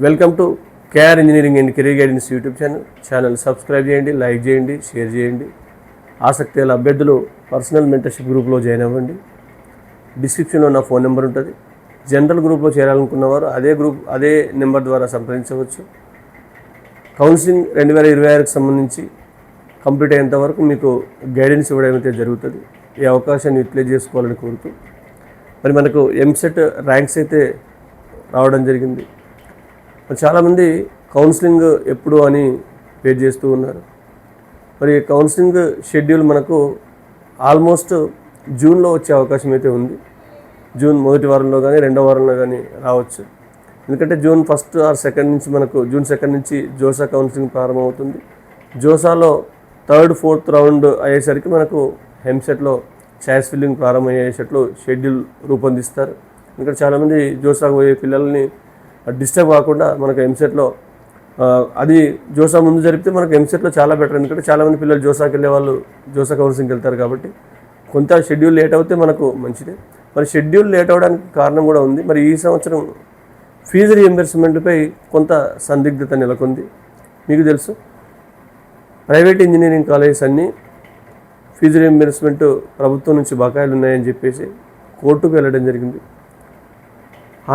Welcome to KR engineering and career guidance YouTube channel subscribe చేయండి, like చేయండి, share చేయండి. ఆసక్తి గల అభ్యర్థులు పర్సనల్ మెంటర్షిప్ గ్రూప్లో జాయిన్ అవ్వండి. డిస్క్రిప్షన్లో నా ఫోన్ నెంబర్ ఉంటుంది. జనరల్ గ్రూప్లో చేరాలనుకున్నవారు అదే నెంబర్ ద్వారా సంప్రదించవచ్చు. కౌన్సిలింగ్ 2026కి సంబంధించి కంప్లీట్ అయ్యేంత వరకు మీకు గైడెన్స్ ఇవ్వడం అయితే జరుగుతుంది. ఈ అవకాశాన్ని యూటిలైజ్ చేసుకోవాలని కోరుతూ మరి మనకు ఎంసెట్ ర్యాంక్స్ అయితే రావడం జరిగింది. చాలామంది కౌన్సిలింగ్ ఎప్పుడు అని వెయిట్ చేస్తూ ఉన్నారు. మరి కౌన్సిలింగ్ షెడ్యూల్ మనకు ఆల్మోస్ట్ జూన్లో వచ్చే అవకాశం అయితే ఉంది. జూన్ మొదటి వారంలో కానీ రెండో వారంలో కానీ రావచ్చు. ఎందుకంటే జూన్ 1 ఆర్ 2 నుంచి మనకు జూన్ 2 నుంచి జోసా కౌన్సిలింగ్ ప్రారంభమవుతుంది. జోసాలో 3rd, 4th రౌండ్ అయ్యేసరికి మనకు ఎంసెట్లో ఛాయిస్ ఫిల్లింగ్ ప్రారంభమయ్యేటట్లు షెడ్యూల్ రూపొందిస్తారు. ఎందుకంటే చాలామంది జోసాకు పోయే పిల్లల్ని డిస్టర్బ్ కాకుండా మనకు ఎంసెట్లో అది జోసా ముందు జరిపితే మనకు ఎంసెట్లో చాలా బెటర్. ఎందుకంటే చాలామంది పిల్లలు జోసాకి వెళ్ళే వాళ్ళు జోసా కౌన్సిలింగ్కి వెళ్తారు. కాబట్టి కొంత షెడ్యూల్ లేట్ అవుతే మనకు మంచిదే. మరి షెడ్యూల్ లేట్ అవ్వడానికి కారణం కూడా ఉంది. మరి ఈ సంవత్సరం ఫీజు రీఎంబర్స్మెంట్పై కొంత సందిగ్ధత నెలకొంది. మీకు తెలుసు, ప్రైవేట్ ఇంజనీరింగ్ కాలేజెస్ అన్నీ ఫీజు రీఎంబర్స్మెంట్ ప్రభుత్వం నుంచి బకాయిలు ఉన్నాయని చెప్పేసి కోర్టుకు వెళ్ళడం జరిగింది.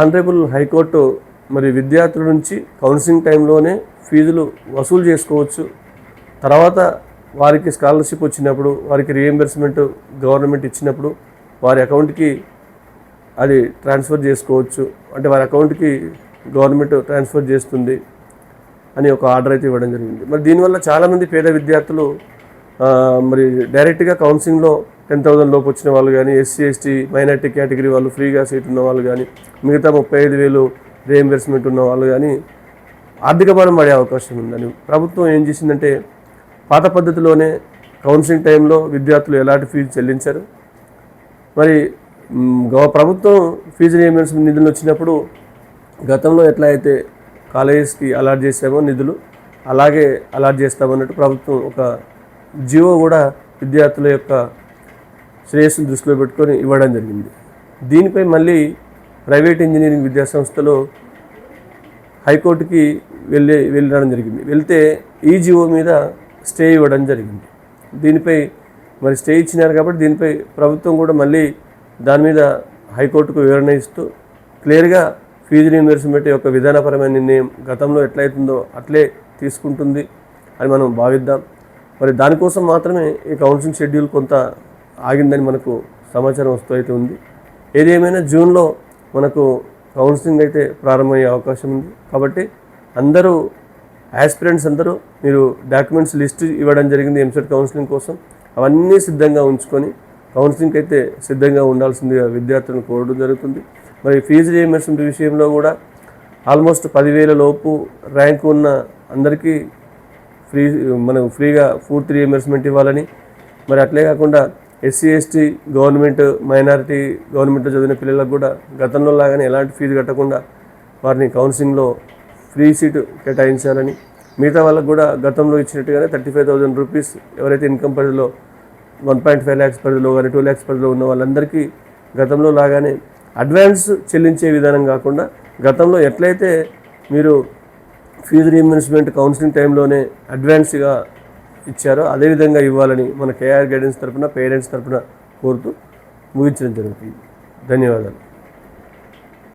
ఆనరబుల్ హైకోర్టు మరి విద్యార్థుల నుంచి కౌన్సిలింగ్ టైంలోనే ఫీజులు వసూలు చేసుకోవచ్చు, తర్వాత వారికి స్కాలర్షిప్ వచ్చినప్పుడు వారికి రీఎంబర్స్మెంట్ గవర్నమెంట్ ఇచ్చినప్పుడు వారి అకౌంట్కి అది ట్రాన్స్ఫర్ చేసుకోవచ్చు, అంటే వారి అకౌంట్కి గవర్నమెంట్ ట్రాన్స్ఫర్ చేస్తుంది అని ఒక ఆర్డర్ అయితే ఇవ్వడం జరిగింది. మరి దీనివల్ల చాలామంది పేద విద్యార్థులు మరి డైరెక్ట్గా కౌన్సిలింగ్లో 10,000 లోపు వచ్చిన వాళ్ళు కానీ, ఎస్సీ ఎస్టీ మైనార్టీ కేటగిరీ వాళ్ళు ఫ్రీగా సీట్ ఉన్న వాళ్ళు కానీ, మిగతా 35,000 రీఎంబర్స్మెంట్ ఉన్న వాళ్ళు కానీ ఆర్థిక భారం పడే అవకాశం ఉందని ప్రభుత్వం ఏం చేసిందంటే, పాత పద్ధతిలోనే కౌన్సిలింగ్ టైంలో విద్యార్థులు ఎలాంటి ఫీజు చెల్లించారు. మరి ప్రభుత్వం ఫీజు రీఎంబర్స్మెంట్ నిధులు వచ్చినప్పుడు గతంలో ఎట్లా అయితే కాలేజెస్కి అలాట్ చేసామో నిధులు అలాగే అలాట్ చేస్తామన్నట్టు ప్రభుత్వం ఒక జియో కూడా విద్యార్థుల యొక్క శ్రేయస్సును దృష్టిలో పెట్టుకొని ఇవ్వడం జరిగింది. దీనిపై మళ్ళీ ప్రైవేట్ ఇంజనీరింగ్ విద్యాసంస్థలు హైకోర్టుకి వెళ్ళడం జరిగింది. వెళ్తే ఈ జియో మీద స్టే ఇవ్వడం జరిగింది. దీనిపై మరి స్టే ఇచ్చినారు కాబట్టి దీనిపై ప్రభుత్వం కూడా మళ్ళీ దాని మీద హైకోర్టుకు వివరణ ఇస్తూ క్లియర్గా ఫీజు రీయింబర్స్మెంట్ యొక్క విధానపరమైన నిర్ణయం గతంలో ఎట్లయితుందో అట్లే తీసుకుంటుంది అని మనం భావిద్దాం. మరి దానికోసం మాత్రమే ఈ కౌన్సిలింగ్ షెడ్యూల్ కొంత ఆగిందని మనకు సమాచారం వస్తూ అయితే ఉంది. ఏదేమైనా జూన్లో మనకు కౌన్సిలింగ్ అయితే ప్రారంభమయ్యే అవకాశం ఉంది. కాబట్టి అందరూ యాస్పిరెంట్స్ అందరూ మీరు డాక్యుమెంట్స్ లిస్ట్ ఇవ్వడం జరిగింది ఎంసెట్ కౌన్సిలింగ్ కోసం. అవన్నీ సిద్ధంగా ఉంచుకొని కౌన్సిలింగ్కి అయితే సిద్ధంగా ఉండాల్సిందిగా విద్యార్థులను కోరడం జరుగుతుంది. మరి ఫీజు రీయింబర్స్మెంట్ విషయంలో కూడా ఆల్మోస్ట్ 10,000 లోపు ర్యాంక్ ఉన్న అందరికీ మనం ఫ్రీగా పూర్తి రీయింబర్స్మెంట్ ఇవ్వాలని, మరి అట్లే కాకుండా ఎస్సీ ఎస్టీ గవర్నమెంట్ మైనారిటీ గవర్నమెంట్లో చదివిన పిల్లలకు కూడా గతంలో లాగానే ఎలాంటి ఫీజు కట్టకుండా వారిని కౌన్సిలింగ్లో ఫ్రీ సీటు కేటాయించాలని, మిగతా వాళ్ళకు కూడా గతంలో ఇచ్చినట్టుగానే 35,000 రూపీస్ ఎవరైతే ఇన్కమ్ పరిధిలో 1.5 lakhs పరిధిలో కానీ 2 lakhs పరిధిలో ఉన్న వాళ్ళందరికీ గతంలో లాగానే అడ్వాన్స్ చెల్లించే విధానం కాకుండా గతంలో ఎట్లయితే మీరు ఫీజు రీయింబర్స్మెంట్ కౌన్సిలింగ్ టైంలోనే అడ్వాన్స్గా ఇచ్చారో అదేవిధంగా ఇవ్వాలని మన కేఆర్ గైడెన్స్ తరఫున పేరెంట్స్ తరఫున కోరుతూ ముగించడం జరుగుతుంది. ధన్యవాదాలు.